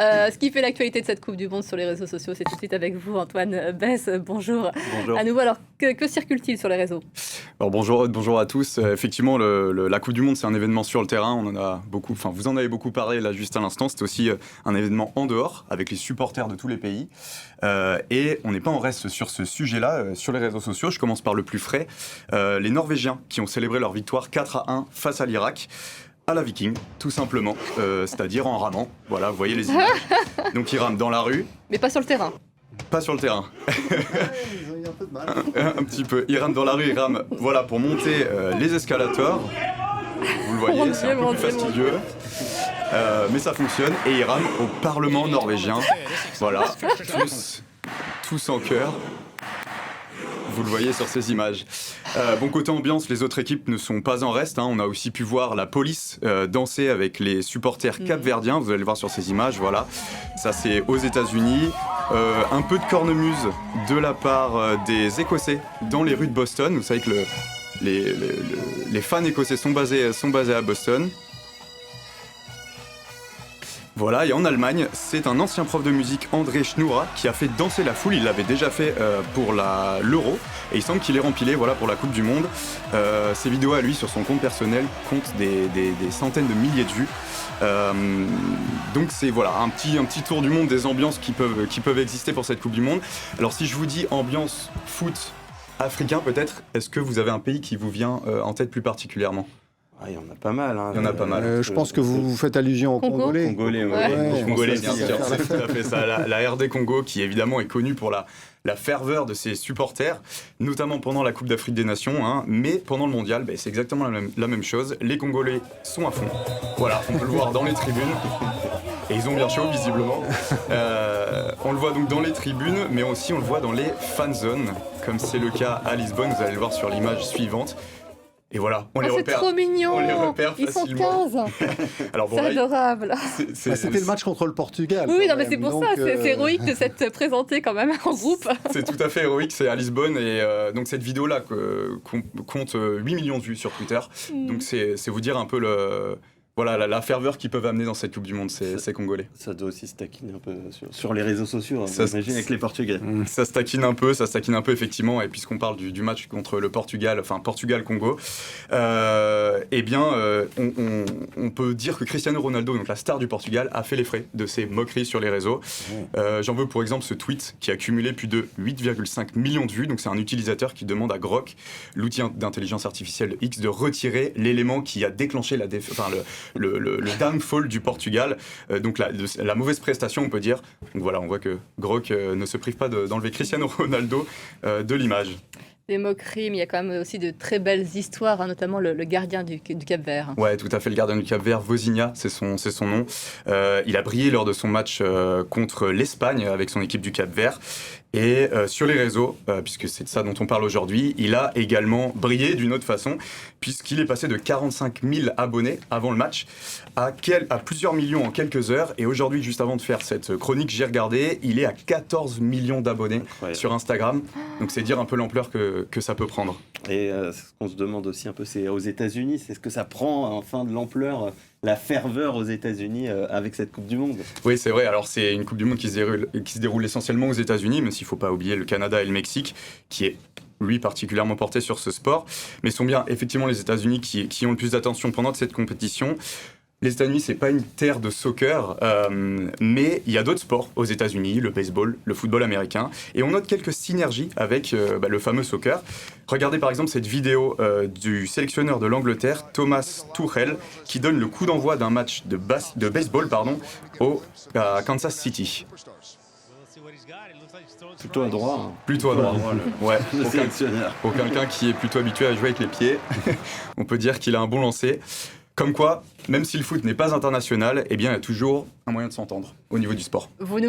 Ce qui fait l'actualité de cette Coupe du Monde sur les réseaux sociaux, c'est tout de suite avec vous, Antoine Besse. Bonjour. Bonjour. À nouveau, alors, que circule-t-il sur les réseaux ? Alors bonjour à tous. Effectivement, la Coupe du Monde, c'est un événement sur le terrain. Vous en avez beaucoup parlé là juste à l'instant. C'est aussi un événement en dehors, avec les supporters de tous les pays. Et on n'est pas en reste sur ce sujet-là, sur les réseaux sociaux. Je commence par le plus frais. Les Norvégiens qui ont célébré leur victoire 4-1 face à l'Irak. À la Viking, tout simplement, c'est-à-dire en ramant. Voilà, vous voyez les images. Donc ils rament dans la rue. Mais pas sur le terrain. Pas sur le terrain. Ils ont eu un peu de mal. Un petit peu. Ils rament dans la rue, ils rament voilà, pour monter les escalators. Vous le voyez, c'est un peu plus fastidieux. Mais ça fonctionne. Et ils rament au Parlement norvégien. Voilà, tous en chœur. Vous le voyez sur ces images. Bon, côté ambiance, les autres équipes ne sont pas en reste. On a aussi pu voir la police danser avec les supporters capverdiens. Vous allez le voir sur ces images. Voilà. Ça, c'est aux États-Unis. Un peu de cornemuse de la part des Écossais dans les rues de Boston. Vous savez que les fans écossais sont basés à Boston. Voilà, et en Allemagne, c'est un ancien prof de musique, André Schnura, qui a fait danser la foule. Il l'avait déjà fait pour l'Euro, et il semble qu'il ait rempilé pour la Coupe du Monde. Ses vidéos à lui, sur son compte personnel, comptent des centaines de milliers de vues. Donc c'est un petit tour du monde des ambiances qui peuvent exister pour cette Coupe du Monde. Alors si je vous dis ambiance foot africain peut-être, est-ce que vous avez un pays qui vous vient en tête plus particulièrement ? Il y en a pas mal. Il y en a pas mal. Je pense que vous faites allusion aux Congolais. Congolais, Les Congolais, bien sûr, c'est c'est tout à fait ça. La RD Congo, qui évidemment est connue pour la ferveur de ses supporters, notamment pendant la Coupe d'Afrique des Nations, mais pendant le Mondial, c'est exactement la même chose. Les Congolais sont à fond. Voilà, on peut le voir dans les tribunes. Et ils ont bien chaud, visiblement. On le voit donc dans les tribunes, mais aussi on le voit dans les fan zones, comme c'est le cas à Lisbonne. Vous allez le voir sur l'image suivante. Et voilà, on les repère. C'est trop mignon. On les repère Ils facilement. sont 15. Alors, C'est adorable. C'était le match contre le Portugal. Oui, non, mais c'est pour ça. C'est héroïque de s'être présenté quand même en groupe. C'est tout à fait héroïque. C'est à Lisbonne. Et donc, cette vidéo-là compte 8 millions de vues sur Twitter. Donc, c'est vous dire un peu la ferveur qu'ils peuvent amener dans cette Coupe du Monde, ces Congolais. Ça doit aussi se taquiner un peu sur les réseaux sociaux, j'imagine, avec les Portugais. Ça se taquine un peu, effectivement. Et puisqu'on parle du match contre le Portugal, enfin Portugal-Congo, on peut dire que Cristiano Ronaldo, donc la star du Portugal, a fait les frais de ces moqueries sur les réseaux. J'en veux pour exemple ce tweet qui a cumulé plus de 8,5 millions de vues. Donc c'est un utilisateur qui demande à Grok, l'outil d'intelligence artificielle X, de retirer l'élément qui a déclenché le downfall du Portugal, donc la mauvaise prestation, on peut dire. Donc voilà, on voit que Grok ne se prive pas d'enlever Cristiano Ronaldo de l'image. Des moqueries, mais il y a quand même aussi de très belles histoires, notamment le gardien du Cap-Vert. Ouais, tout à fait, le gardien du Cap-Vert, Vozinha, c'est son nom. Il a brillé lors de son match contre l'Espagne avec son équipe du Cap-Vert. Et sur les réseaux, puisque c'est de ça dont on parle aujourd'hui, il a également brillé d'une autre façon, puisqu'il est passé de 45 000 abonnés avant le match à plusieurs millions en quelques heures. Et aujourd'hui, juste avant de faire cette chronique, j'ai regardé, il est à 14 millions d'abonnés sur Instagram. Donc c'est dire un peu l'ampleur que ça peut prendre. Et ce qu'on se demande aussi un peu, c'est aux États-Unis, c'est ce que ça prend enfin de l'ampleur, la ferveur aux États-Unis avec cette Coupe du Monde. Oui, c'est vrai. Alors, c'est une Coupe du Monde qui se déroule essentiellement aux États-Unis, mais s'il ne faut pas oublier le Canada et le Mexique, qui est, lui, particulièrement porté sur ce sport. Mais ce sont bien, effectivement, les États-Unis qui ont le plus d'attention pendant cette compétition. Les États-Unis, c'est pas une terre de soccer, mais il y a d'autres sports aux États-Unis, le baseball, le football américain, et on note quelques synergies avec le fameux soccer. Regardez par exemple cette vidéo du sélectionneur de l'Angleterre, Thomas Tuchel, qui donne le coup d'envoi d'un match de baseball à Kansas City. Plutôt à droit. Plutôt à droit. Ouais. Le sélectionneur. Pour quelqu'un qui est plutôt habitué à jouer avec les pieds, on peut dire qu'il a un bon lancer. Comme quoi, même si le foot n'est pas international, il y a toujours un moyen de s'entendre au niveau du sport. Vous nous